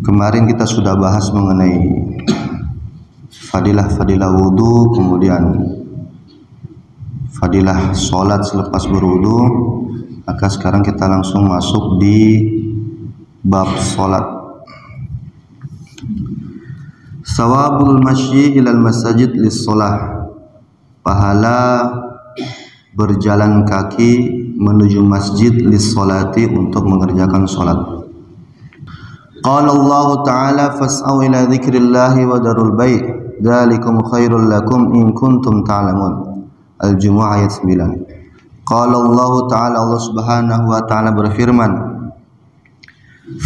Kemarin kita sudah bahas mengenai fadilah wudu, kemudian fadilah sholat selepas berwudu. Maka sekarang kita langsung masuk di bab sholat. Sawabul masyi ilal masajid lis sholah, pahala berjalan kaki menuju masjid lis sholati, untuk mengerjakan sholat. Qala Allah Ta'ala fas'au ila dzikrillahi wa darul bai' dzalikum khairul lakum in kuntum ta'lamun. Al-Jumu'ah ayat 9. Qala Allah Ta'ala, Allah Subhanahu wa Ta'ala berfirman,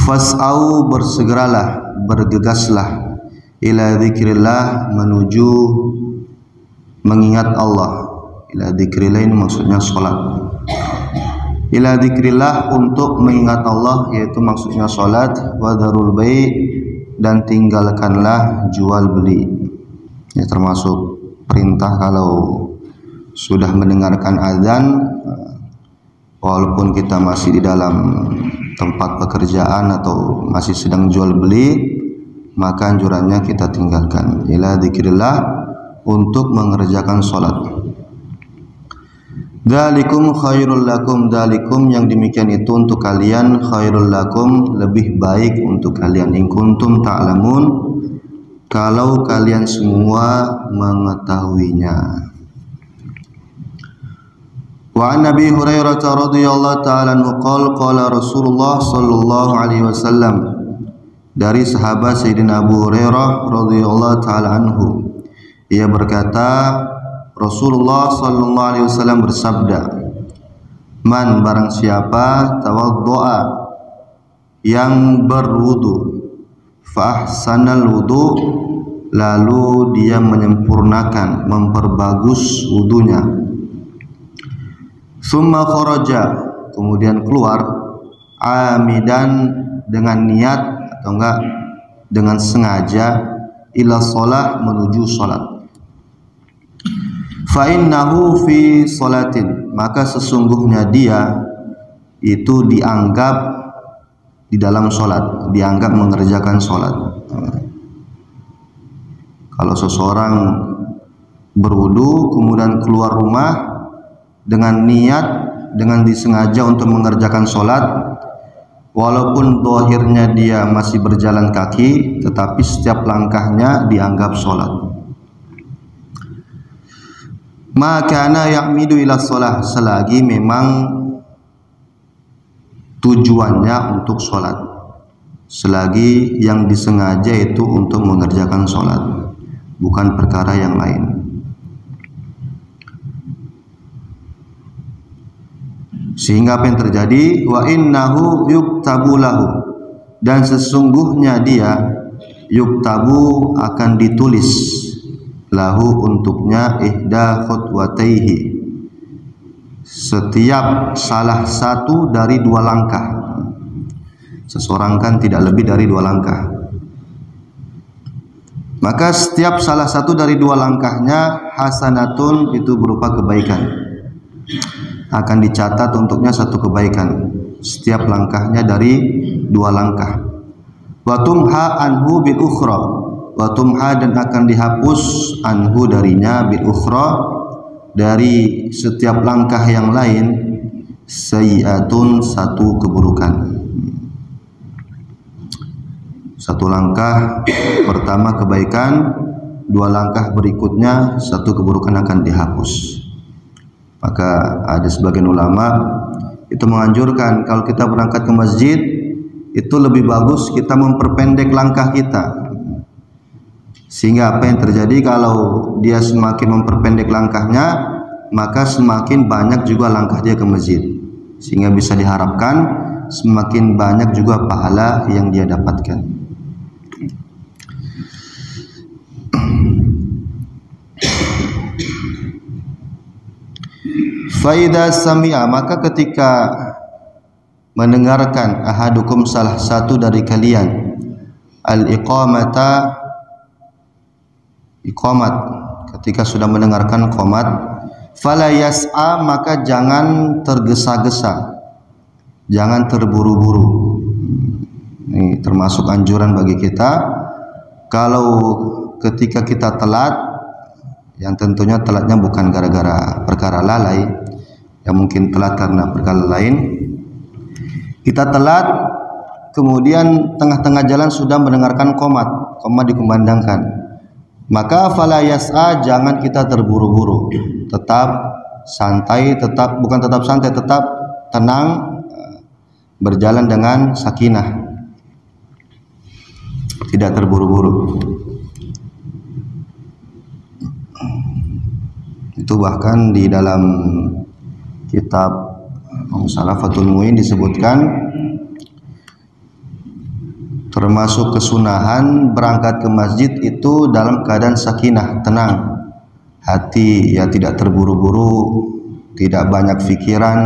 fas'au, bersegeralah, bergegaslah, ila dzikrillah, menuju mengingat Allah. Ila dzikrillah ini maksudnya sholat. Ila dzikrillah, untuk mengingat Allah, yaitu maksudnya sholat. Wa darul bai', dan tinggalkanlah jual beli. Ya, termasuk perintah kalau sudah mendengarkan azan, walaupun kita masih di dalam tempat pekerjaan atau masih sedang jual beli, maka anjurannya kita tinggalkan. Ila dzikrillah, untuk mengerjakan sholat. Dzalikum khairul lakum, dzalikum yang demikian itu untuk kalian, khairul lakum lebih baik untuk kalian, in kuntum ta'lamun, kalau kalian semua mengetahuinya. Wa an Nabi Hurairah radhiyallahu ta'ala anhu qala qala Rasulullah sallallahu alaihi wasallam, dari sahabat Sayyidina Abu Hurairah radhiyallahu ta'ala anhu, ia berkata, Rasulullah sallallahu alaihi wasallam bersabda, man, barang siapa, tawaddoa, yang berwudu, fa ahsanal wudu, lalu dia menyempurnakan, memperbagus wudunya, summa kharaja, kemudian keluar, amidan, dengan niat atau enggak dengan sengaja, ila shalah, menuju salat. Fa innahu fi sholatin, maka sesungguhnya dia itu dianggap di dalam sholat, dianggap mengerjakan sholat. Kalau seseorang berwudu kemudian keluar rumah dengan niat, dengan disengaja untuk mengerjakan sholat, walaupun zahirnya dia masih berjalan kaki, tetapi setiap langkahnya dianggap sholat. Makana ya'midu ila sholah, selagi memang tujuannya untuk sholat, selagi yang disengaja itu untuk mengerjakan sholat, bukan perkara yang lain. Sehingga apa yang terjadi? Wa innahu yuktabu lahu, dan sesungguhnya dia, yuktabu, akan ditulis, lahu, untuknya, ihda khutwataihi, setiap salah satu dari dua langkah. Seseorang kan tidak lebih dari dua langkah, maka setiap salah satu dari dua langkahnya, hasanatun, itu berupa kebaikan, akan dicatat untuknya satu kebaikan, setiap langkahnya dari dua langkah. Wa tumha anhu bil ukhra, wa tumha, dan akan dihapus, anhu, darinya, bil ukhra, dari setiap langkah yang lain, sayyi'atun, satu keburukan. Satu langkah pertama kebaikan, dua langkah berikutnya satu keburukan akan dihapus. Maka ada sebagian ulama itu menganjurkan kalau kita berangkat ke masjid, itu lebih bagus kita memperpendek langkah kita. Sehingga apa yang terjadi, kalau dia semakin memperpendek langkahnya, maka semakin banyak juga langkah dia ke masjid, sehingga bisa diharapkan semakin banyak juga pahala yang dia dapatkan. Faida sami'a, maka ketika mendengarkan, ahadukum, salah satu dari kalian, al-iqamata, iqamat, ketika sudah mendengarkan qomat, fala yas'a, maka jangan tergesa-gesa, jangan terburu-buru. Ini termasuk anjuran bagi kita, kalau ketika kita telat, yang tentunya telatnya bukan gara-gara perkara lalai, yang mungkin telat karena perkara lain. Kita telat, kemudian tengah-tengah jalan sudah mendengarkan qomat dikumandangkan, maka fala yas'a, jangan kita terburu-buru, tetap santai, tetap tenang, berjalan dengan sakinah, tidak terburu-buru. Itu bahkan di dalam kitab Salafatul Mu'in disebutkan termasuk kesunahan berangkat ke masjid itu dalam keadaan sakinah, tenang hati, ya tidak terburu-buru, tidak banyak pikiran.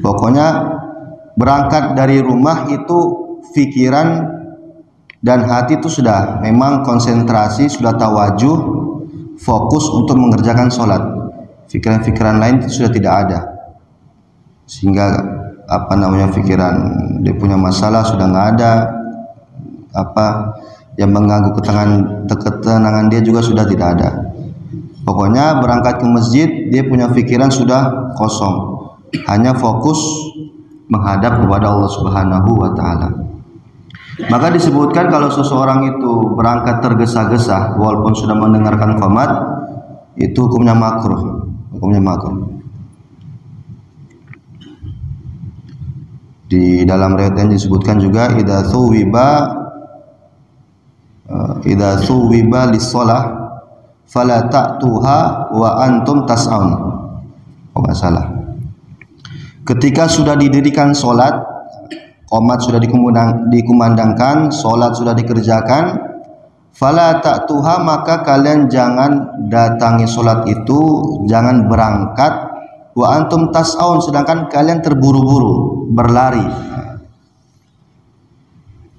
Pokoknya berangkat dari rumah itu pikiran dan hati itu sudah memang konsentrasi, sudah tawajuh, fokus untuk mengerjakan sholat. Pikiran-pikiran lain sudah tidak ada, sehingga pikiran dia punya masalah sudah nggak ada, yang mengganggu ketenangan dia juga sudah tidak ada. Pokoknya berangkat ke masjid dia punya pikiran sudah kosong, hanya fokus menghadap kepada Allah Subhanahu wa Ta'ala. Maka disebutkan kalau seseorang itu berangkat tergesa-gesa walaupun sudah mendengarkan qomat, itu hukumnya makruh. Di dalam riwayat yang disebutkan juga idza suwiba lis-shalah fala ta'tuha wa antum tas'aun. Oh, enggak salah. Ketika sudah didirikan salat, qomat sudah dikumandangkan, salat sudah dikerjakan, fala ta'tuha, maka kalian jangan datangi salat itu, jangan berangkat, wa antum tas'aun, sedangkan kalian terburu-buru berlari.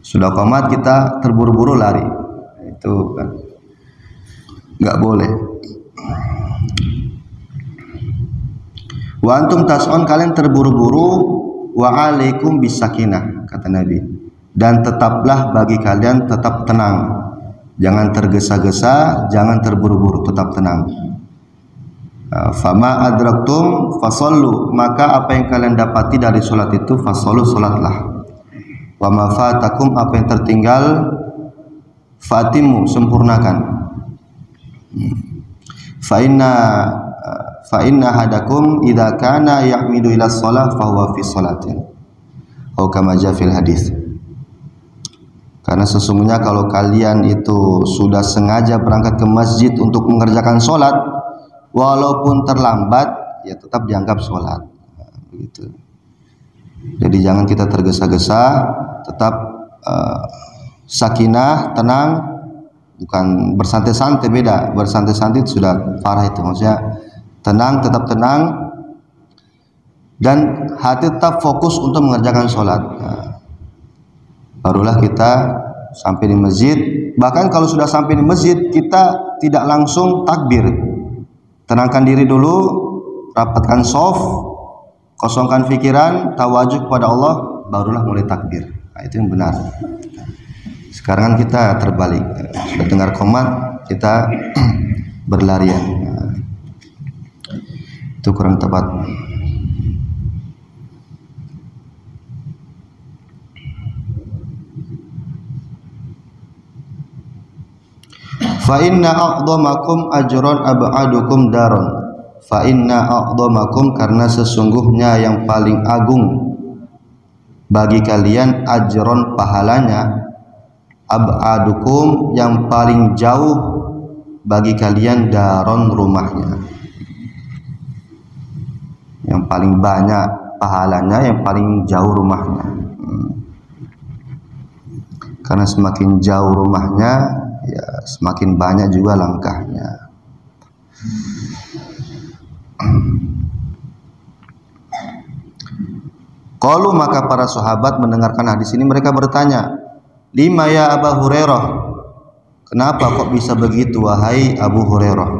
Sudah qomat kita terburu-buru lari, itu kan nggak boleh. Wa antum tas'aun, kalian terburu-buru, wa alaikum bisakinah, kata Nabi, dan tetaplah bagi kalian tetap tenang, jangan tergesa-gesa, jangan terburu-buru, tetap tenang. Fama adraktum fasallu, maka apa yang kalian dapati dari solat itu fasallu, solatlah. Wa ma fatakum, apa yang tertinggal fatimu, sempurnakan. Fa inna hadakum idza kana ya'midu ila shalah fa huwa fi shalatin, atau kama jaa fil hadis. Karena sesungguhnya kalau kalian itu sudah sengaja berangkat ke masjid untuk mengerjakan sholat, walaupun terlambat, ya tetap dianggap sholat. Begitu. Jadi jangan kita tergesa-gesa, tetap sakinah, tenang, bukan bersantai-santai, beda. Bersantai-santai sudah parah itu, maksudnya tenang, tetap tenang, dan hati tetap fokus untuk mengerjakan sholat. Barulah kita sampai di masjid. Bahkan kalau sudah sampai di masjid, kita tidak langsung takbir. Tenangkan diri dulu, rapatkan shaf, kosongkan pikiran, tawajuh kepada Allah, barulah mulai takbir. Nah, itu yang benar. Sekarang kan kita terbalik, sudah dengar qomat kita berlarian. Nah, itu kurang tepat. Fa inna a'dhamakum ajran ab'adukum daron. Fa inna a'dhamakum, karena sesungguhnya yang paling agung bagi kalian, ajron, pahalanya, ab'adukum, yang paling jauh bagi kalian, daron, rumahnya. Yang paling banyak pahalanya, yang paling jauh rumahnya. Karena semakin jauh rumahnya, ya semakin banyak juga langkahnya. Qalu, maka para sahabat mendengarkan hadis ini mereka bertanya, lima ya Abu Hurairah, kenapa kok bisa begitu wahai Abu Hurairah?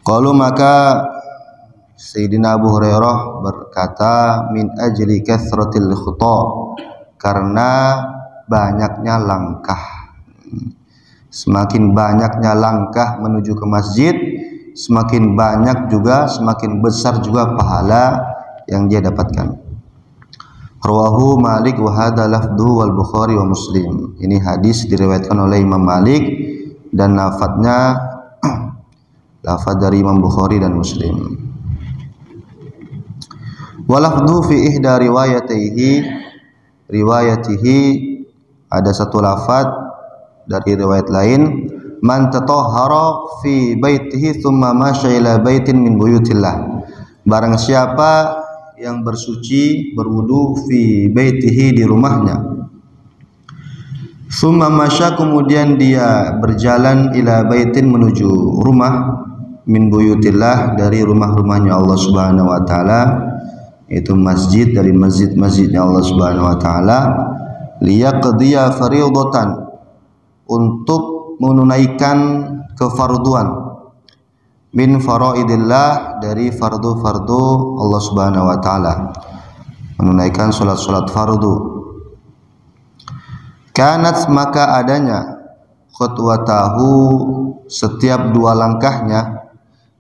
Qalu, maka Sayyidina Abu Hurairah berkata, min ajli kathratil khuta, karena banyaknya langkah. Semakin banyaknya langkah menuju ke masjid, semakin banyak juga, semakin besar juga pahala yang dia dapatkan. Rawahu Malik wa hadha lafdhu wal Bukhari wa Muslim. Ini hadis diriwayatkan oleh Imam Malik dan lafadznya lafadz dari Imam Bukhari dan Muslim. Wa lafdhu fi ihda riwayatihi ada satu lafadz dari riwayat lain, man tatahhara fi baitihi thumma masya ila baitin min buyutillah. Barang siapa yang bersuci berwudu fi baitihi di rumahnya, thumma masya kemudian dia berjalan ila baitin menuju rumah min buyutillah dari rumah-rumahnya Allah Subhanahu wa taala, yaitu masjid dari masjid-masjidnya Allah Subhanahu wa taala, liyaqdiya fardhatan untuk menunaikan kefarduan, min faraidillah dari fardu-fardu Allah Subhanahu wa taala, menunaikan salat-salat fardu. Kanat maka adanya khutwatahu setiap dua langkahnya,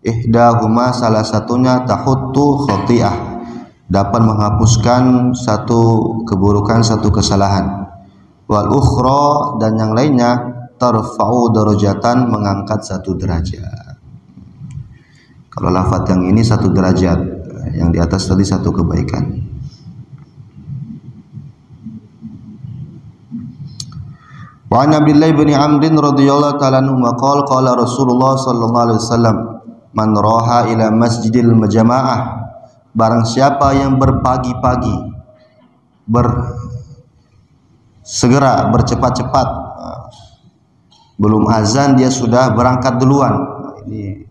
ihdahuma salah satunya tahuttu khati'ah dapat menghapuskan satu keburukan, satu kesalahan, wal ukhra dan yang lainnya tarfa'u darajatan mengangkat satu derajat. Kalau lafaz yang ini satu derajat, yang di atas tadi satu kebaikan. Wa an Abdullah bin Amr radhiyallahu ta'ala anhu maqala qala Rasulullah sallallahu alaihi wasallam man raha ila masjidil majamaah, barang siapa yang berpagi-pagi segera bercepat-cepat, belum azan dia sudah berangkat duluan. Ini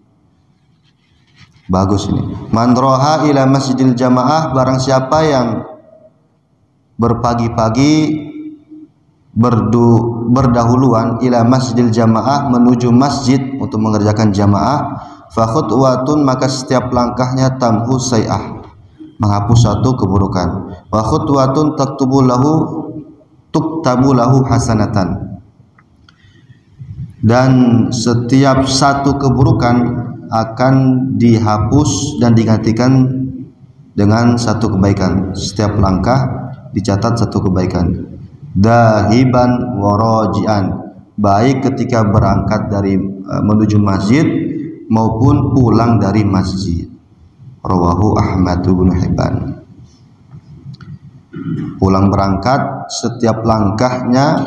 bagus ini. Man raha ila masjidil jamaah, barang siapa yang berpagi-pagi berdahuluan ila masjidil jamaah menuju masjid untuk mengerjakan jamaah, fa khutwatun maka setiap langkahnya tamhu sayah menghapus satu keburukan, wa khutwatun tuktabu lahu hasanatan, dan setiap satu keburukan akan dihapus dan digantikan dengan satu kebaikan. Setiap langkah dicatat satu kebaikan. Dahiban warajian, baik ketika berangkat dari menuju masjid maupun pulang dari masjid. Rawahu Ahmad bin Hibban. Pulang berangkat setiap langkahnya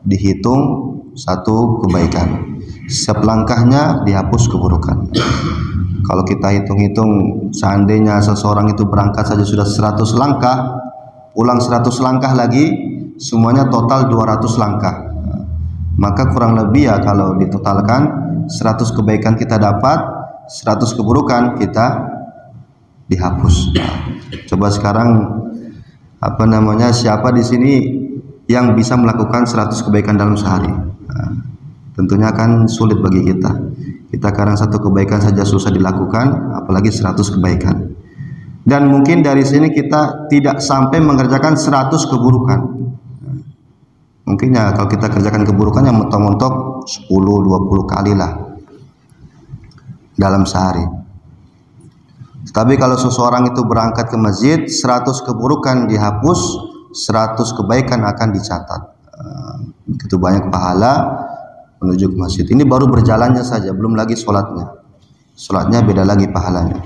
dihitung satu kebaikan, setiap langkahnya dihapus keburukan. Kalau kita hitung-hitung, seandainya seseorang itu berangkat saja sudah 100 langkah, pulang 100 langkah lagi, semuanya total 200 langkah. Maka kurang lebih ya kalau ditotalkan 100 kebaikan kita dapat, 100 keburukan kita dihapus. Coba sekarang siapa di sini yang bisa melakukan 100 kebaikan dalam sehari? Tentunya kan sulit bagi kita. Kita sekarang satu kebaikan saja susah dilakukan, apalagi 100 kebaikan. Dan mungkin dari sini kita tidak sampai mengerjakan 100 keburukan. Mungkin ya kalau kita kerjakan keburukan yang mentok-mentok 10-20 kali lah dalam sehari. Tapi kalau seseorang itu berangkat ke masjid, 100 keburukan dihapus, 100 kebaikan akan dicatat. Begitu banyak pahala menuju ke masjid. Ini baru berjalannya saja, belum lagi sholatnya. Sholatnya beda lagi pahalanya.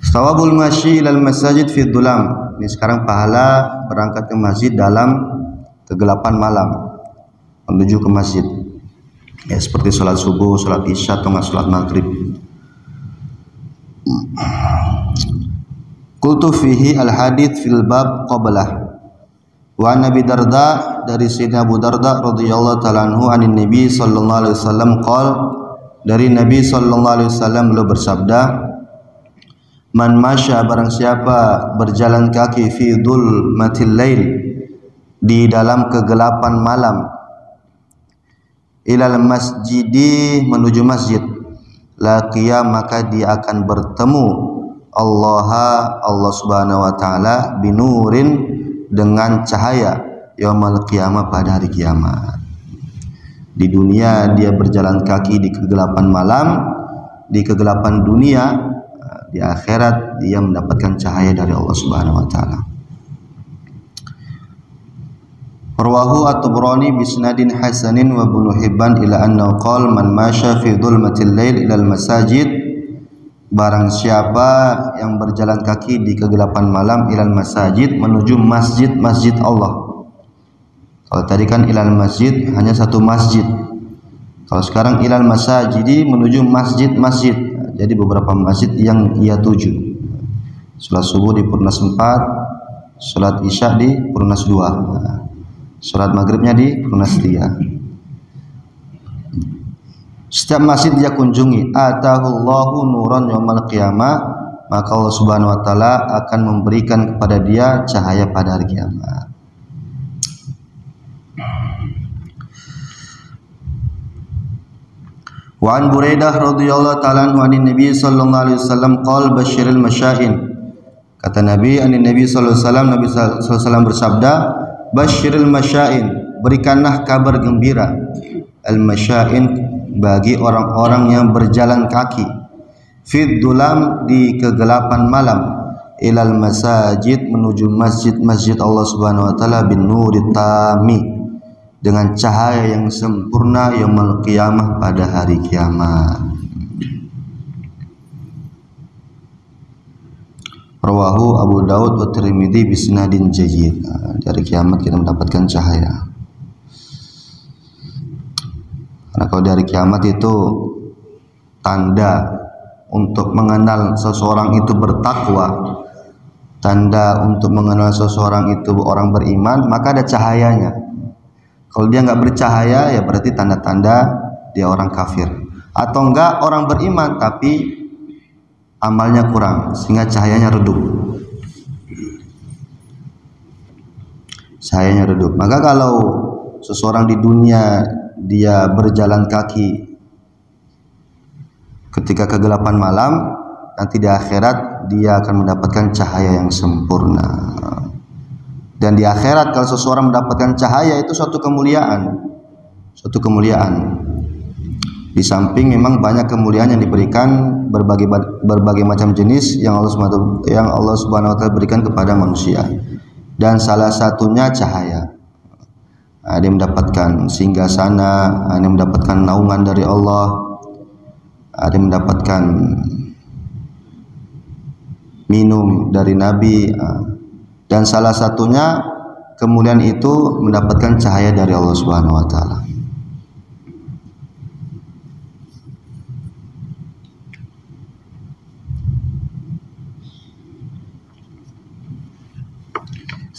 Thawabul masyi ilal masajid fi dhulam. Ini sekarang pahala berangkat ke masjid dalam kegelapan malam menuju ke masjid. Ya seperti sholat subuh, sholat isya atau sholat maghrib. Qultu fihi al hadits fil bab qablah. Wa Nabi Darda, dari Sayyidina Abu Darda radhiyallahu ta'ala anhu, anin Nabi sallallahu alaihi wasallam qol, dari Nabi sallallahu alaihi wasallam beliau bersabda, man masya, barang siapa berjalan kaki fi dhulmatil lail, di dalam kegelapan malam, ilal masjidi, menuju masjid, laqiya, maka dia akan bertemu Allah Subhanahu wa taala binurin dengan cahaya yaumul qiyamah pada hari kiamat. Di dunia dia berjalan kaki di kegelapan malam, di kegelapan dunia. Di akhirat dia mendapatkan cahaya dari Allah Subhanahu wa taala. Rawahu at-Tabrani bi isnadin hasanin wa Ibnu Hibban ila annahu qala man masya fi dhulmatil lail ila al-masajid, barang siapa yang berjalan kaki di kegelapan malam ilal masajid, menuju masjid-masjid Allah. Kalau tadi kan ilal masjid hanya satu masjid. Kalau sekarang ilal masajidi menuju masjid-masjid. Jadi beberapa masjid yang ia tuju. Salat subuh di Purnas 4, salat isya di Purnas 2, salat maghribnya di Purnas 3. Setiap masjid dia kunjungi, atahullahu nuran yaumal qiyamah, maka Allah Subhanahu wa taala akan memberikan kepada dia cahaya pada hari kiamat. Wa an Buraidah radhiyallahu ta'ala anhu anin Nabi sallallahu alaihi wasallam qala basyiril masya'in. Kata Nabi sallallahu alaihi wasallam, Nabi sallallahu alaihi wasallam bersabda, basyiril masya'in, berikanlah kabar gembira al masya'in bagi orang-orang yang berjalan kaki fid dulam di kegelapan malam ilal masajid menuju masjid-masjid Allah Subhanahu wa taala bin nurit tami dengan cahaya yang sempurna yaumul qiyamah pada hari kiamat. Rawahu Abu Daud wa Tirmidzi bi isnadin jayyid. Dari kiamat kita mendapatkan cahaya. Karena kalau dari kiamat itu tanda untuk mengenal seseorang itu bertakwa, tanda untuk mengenal seseorang itu orang beriman, maka ada cahayanya. Kalau dia nggak bercahaya, ya berarti tanda-tanda dia orang kafir. Atau enggak orang beriman tapi amalnya kurang sehingga cahayanya redup. Cahayanya redup. Maka kalau seseorang di dunia dia berjalan kaki ketika kegelapan malam, nanti di akhirat dia akan mendapatkan cahaya yang sempurna. Dan di akhirat kalau seseorang mendapatkan cahaya itu suatu kemuliaan. Suatu kemuliaan. Di samping memang banyak kemuliaan yang diberikan berbagai macam jenis yang Allah Subhanahu wa taala berikan kepada manusia. Dan salah satunya cahaya. Ada yang mendapatkan singgasana, ada yang mendapatkan naungan dari Allah, ada yang mendapatkan minum dari Nabi. Dan salah satunya kemuliaan itu mendapatkan cahaya dari Allah Subhanahu wa taala.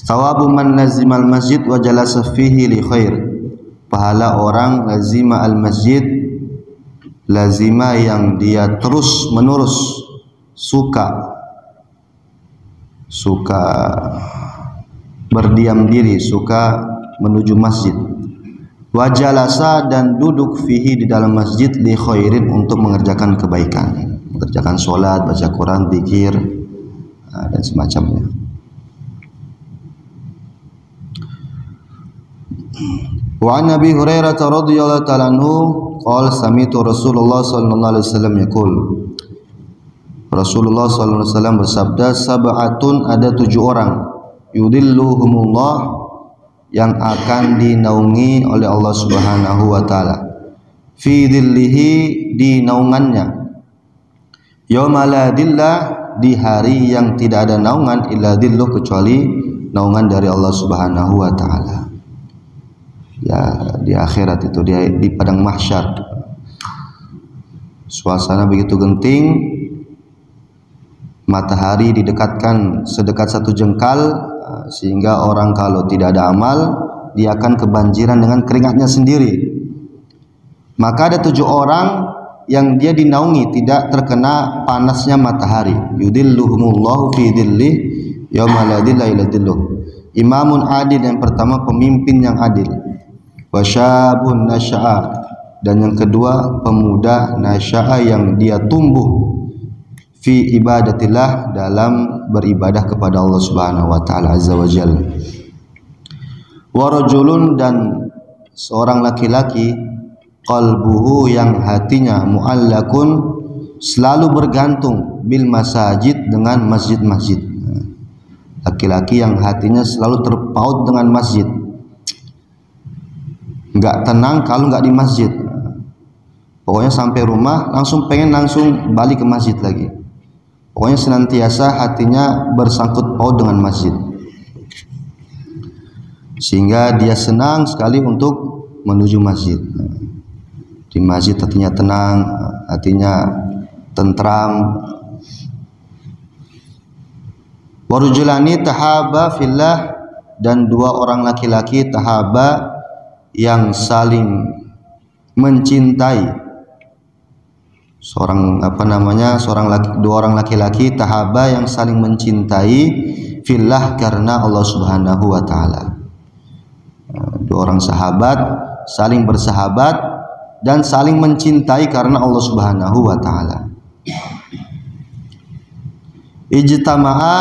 Sawabu man lazimal masjid wa jalasa fihi li khair. Pahala orang lazima al masjid, lazima yang dia terus menerus suka berdiam diri, suka menuju masjid. Wajalasa dan duduk fihi di dalam masjid li khairin untuk mengerjakan kebaikan, mengerjakan sholat, baca Quran, zikir dan semacamnya. Wa an Abi Hurairah radhiyallahu ta'ala anhu qala sami'tu Rasulullah sallallahu alaihi wasallam yaqul, Rasulullah sallallahu alaihi wasallam bersabda, sab'atun, ada 7 orang, yudilluhumullah, yang akan dinaungi oleh Allah Subhanahu wa taala, fi dhillihi, di naungannya, yauma la dhillah, di hari yang tidak ada naungan illa dhilluh, kecuali naungan dari Allah Subhanahu wa taala. Ya, di akhirat itu di padang mahsyar, suasana begitu genting, matahari didekatkan sedekat 1 jengkal, sehingga orang kalau tidak ada amal dia akan kebanjiran dengan keringatnya sendiri. Maka ada 7 orang yang dia dinaungi, tidak terkena panasnya matahari. Yudilluhumullahu fi dhillih yauma la dhilla illa dhilluh. Imamun adil, yang pertama pemimpin yang adil. Wasyabun nasya'a, dan yang kedua pemuda nasya'a yang dia tumbuh fi ibadatillah, dalam beribadah kepada Allah Subhanahu wa taala azza wa jalla. Wa rajulun, dan seorang laki-laki, qalbuhu, yang hatinya, muallakun, selalu bergantung, bil masajid, dengan masjid-masjid. Laki-laki yang hatinya selalu terpaut dengan masjid, nggak tenang kalau nggak di masjid. Pokoknya sampai rumah langsung pengen langsung balik ke masjid lagi. Pokoknya senantiasa hatinya bersangkut paut dengan masjid, sehingga dia senang sekali untuk menuju masjid. Di masjid hatinya tenang, hatinya tentram. Warujulani tahaba fillah, dan dua orang laki-laki tahaba, yang saling mencintai. Dua orang laki-laki tahaba, yang saling mencintai, fillah, karena Allah Subhanahu wa taala. Dua orang sahabat saling bersahabat dan saling mencintai karena Allah Subhanahu wa taala. Ijtama'a,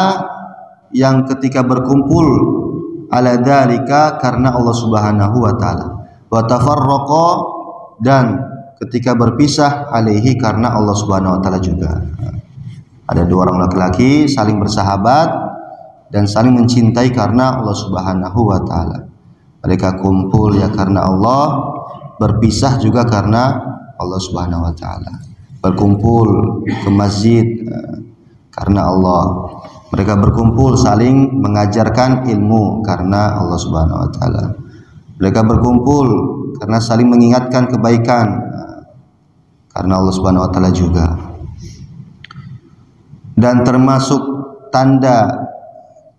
yang ketika berkumpul, ala dzalika, karena Allah Subhanahu wa taala. Wa tafarraqa, dan ketika berpisah, alaihi, karena Allah Subhanahu wa taala juga. Ada dua orang laki-laki saling bersahabat dan saling mencintai karena Allah Subhanahu wa taala. Mereka kumpul ya karena Allah, berpisah juga karena Allah Subhanahu wa taala. Berkumpul ke masjid karena Allah. Mereka berkumpul saling mengajarkan ilmu karena Allah Subhanahu wa taala. Mereka berkumpul karena saling mengingatkan kebaikan karena Allah Subhanahu wa taala juga. Dan termasuk tanda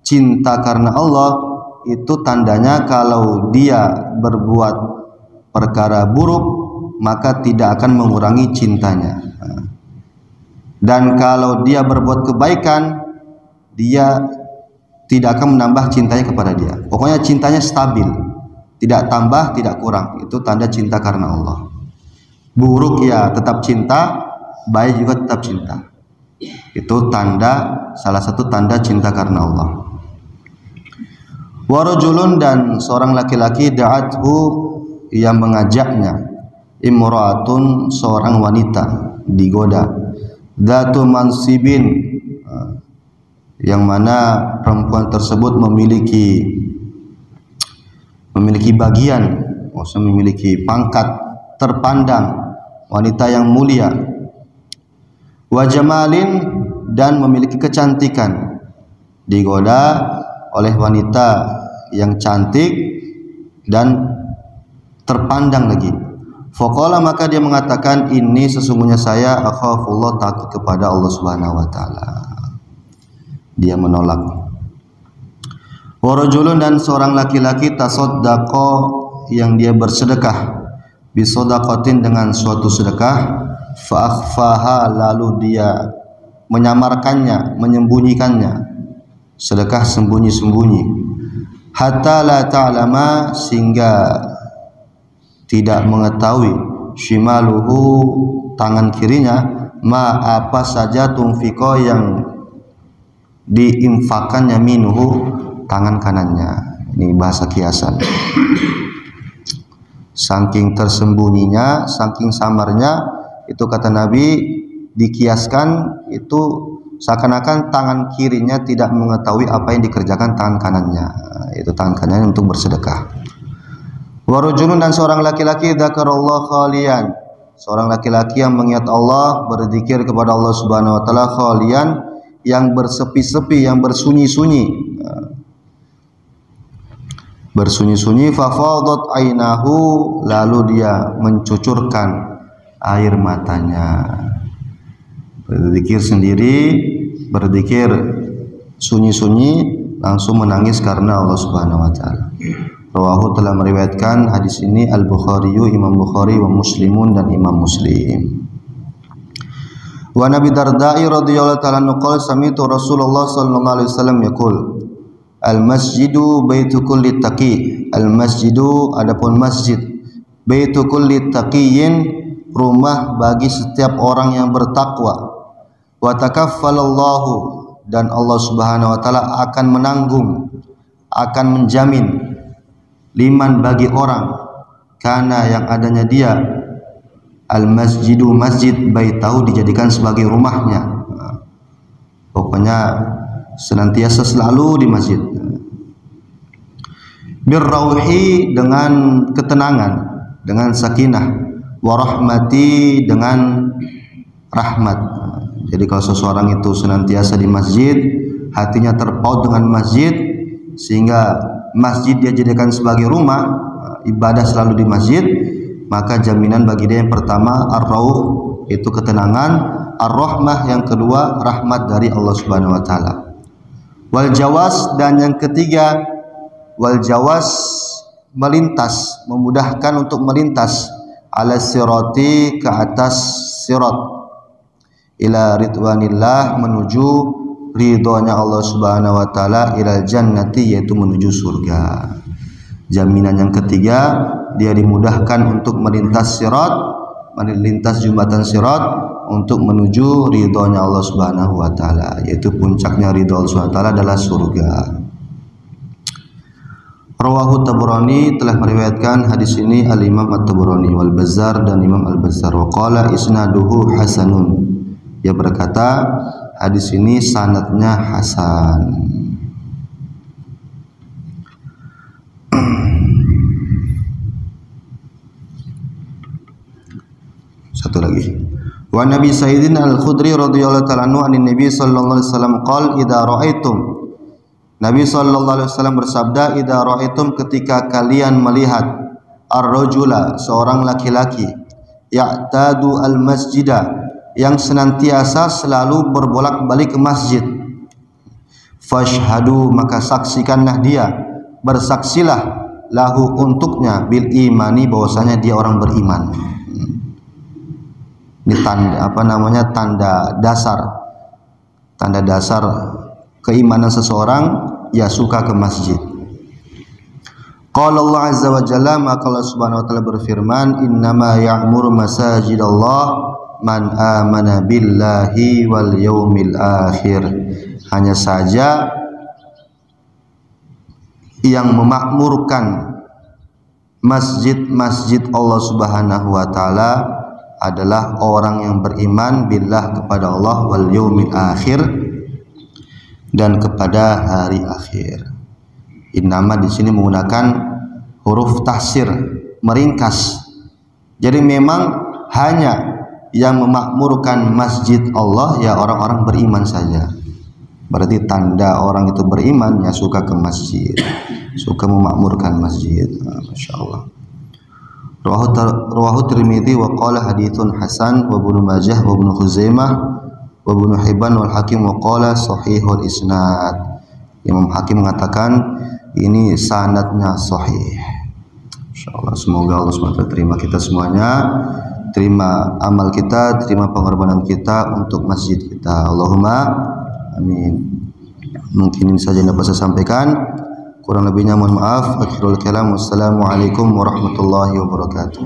cinta karena Allah itu tandanya kalau dia berbuat perkara buruk maka tidak akan mengurangi cintanya. Dan kalau dia berbuat kebaikan, dia tidak akan menambah cintanya kepada dia. Pokoknya cintanya stabil, tidak tambah, tidak kurang. Itu tanda cinta karena Allah. Buruk ya tetap cinta, baik juga tetap cinta. Itu tanda, salah satu tanda cinta karena Allah. Warajulun, dan seorang laki-laki, da'athu, yang mengajaknya, imra'atun, seorang wanita, digoda, dzatu mansibin, yang mana perempuan tersebut memiliki bagian, maksudnya memiliki pangkat terpandang, wanita yang mulia, wa jamalin, dan memiliki kecantikan, digoda oleh wanita yang cantik dan terpandang lagi. Faqala, maka dia mengatakan, ini sesungguhnya saya akhafullah, takut kepada Allah Subhanahu wa taala. Dia menolak. Wa rajulun, dan seorang laki-laki, tasaddaqa, yang dia bersedekah, bisadaqatin, dengan suatu sedekah, fa akhfaha, lalu dia menyamarkannya, menyembunyikannya, sedekah sembunyi-sembunyi, hatta la ta'lama, sehingga tidak mengetahui, shimaluhu, tangan kirinya, ma, apa saja, tunfiqo, yang diinfakannya, minuhu, tangan kanannya. Ini bahasa kiasan. Saking tersembunyinya, saking samarnya, itu kata Nabi, dikiaskan itu seakan-akan tangan kirinya tidak mengetahui apa yang dikerjakan tangan kanannya. Itu tangan kanannya untuk bersedekah. Warujulun, dan seorang laki-laki, dzakarallah khalian, seorang laki-laki yang mengingat Allah, berzikir kepada Allah Subhanahu wa taala, khalian, yang bersepi-sepi, yang bersunyi-sunyi, fafadat ainahu, lalu dia mencucurkan air matanya. Berzikir sendiri, berzikir sunyi-sunyi, langsung menangis karena Allah Subhanahu wa taala. Rawahu, telah meriwayatkan hadis ini Al-Bukhari, Imam Bukhari, wa Muslimun, dan Imam Muslim. Wa Nabi Darda'i radhiyallahu ta'ala anhu qala, sami'tu Rasulullah sallallahu alaihi wasallam yaqul, al-masjidu baitu kulli taqi. Al-masjidu, adapun masjid, baitu kulli taqiyyin, rumah bagi setiap orang yang bertakwa. Wa takaffalallahu, dan Allah Subhanahu wa taala akan menanggung, akan menjamin, liman bagi orang, karena yang adanya dia, al masjidu masjid, baitahu dijadikan sebagai rumahnya. Pokoknya senantiasa selalu di masjid. Birrauhi, dengan ketenangan, dengan sakinah, warahmati, dengan rahmat. Jadi kalau seseorang itu senantiasa di masjid, hatinya terpaut dengan masjid, sehingga masjid dia jadikan sebagai rumah, ibadah selalu di masjid, maka jaminan bagi dia yang pertama ar-rauh, itu ketenangan, ar-rahmah yang kedua rahmat dari Allah Subhanahu wa taala. Wal jawas, dan yang ketiga wal jawas, melintas, memudahkan untuk melintas, ala sirati, ke atas sirat, ila ridwanillah, menuju ridhonya Allah Subhanahu wa taala, ila jannati, yaitu menuju surga. Jaminan yang ketiga, dia dimudahkan untuk melintas sirat, melintas jembatan sirat untuk menuju ridhonya Allah Subhanahu wa taala, yaitu puncaknya ridho Allah Subhanahu wa taala adalah surga. Rawahu Tabrani, telah meriwayatkan hadis ini al-Imam At-Tabrani, wal Bazzar, dan Imam Al-Bazzar. Wa qala isnaduhu hasanun, dia berkata hadis ini sanadnya hasan. Satu lagi. Wa Nabi Sayyidina Al-Khudri radhiyallahu ta'ala anhu anin Nabi sallallahu alaihi wasallam qala idza ra'aitum, Nabi sallallahu alaihi wasallam bersabda, idza ra'aitum, ketika kalian melihat, ar-rajula, seorang laki-laki, ya'tadu al-masjida, yang senantiasa selalu berbolak-balik ke masjid, fashhadu, maka saksikanlah dia, bersaksilah, lahu, untuknya, bil imani, bahwasanya dia orang beriman. Ini tanda tanda dasar keimanan seseorang, ya suka ke masjid. Qala Allah azza wa jalla, maka Allah Subhanahu wa taala berfirman, innama ya'muru masajidallah man amana billahi wal yaumil akhir. Hanya saja yang memakmurkan masjid-masjid Allah Subhanahu wa taala adalah orang yang beriman billah, kepada Allah, wal yaumil akhir, dan kepada hari akhir. Innama di sini menggunakan huruf tahsir, meringkas. Jadi memang hanya yang memakmurkan masjid Allah ya orang-orang beriman saja. Berarti tanda orang itu beriman ya suka ke masjid, suka memakmurkan masjid. Masya Allah. Rawahu Tirmidzi wa qala haditsun hasan, wa Ibnu Majah wa Ibnu Khuzaimah wa Ibnu Hibban wal Hakim wa qala sahihul isnad. Imam Hakim mengatakan ini sanadnya sahih. Insyaallah, semoga Allah SWT terima kita semuanya, terima amal kita, terima pengorbanan kita untuk masjid kita. Allahumma amin. Mungkin ini saja yang dapat saya sampaikan. Kurang lebihnya mohon maaf. Akhirul kalam. Wassalamualaikum warahmatullahi wabarakatuh.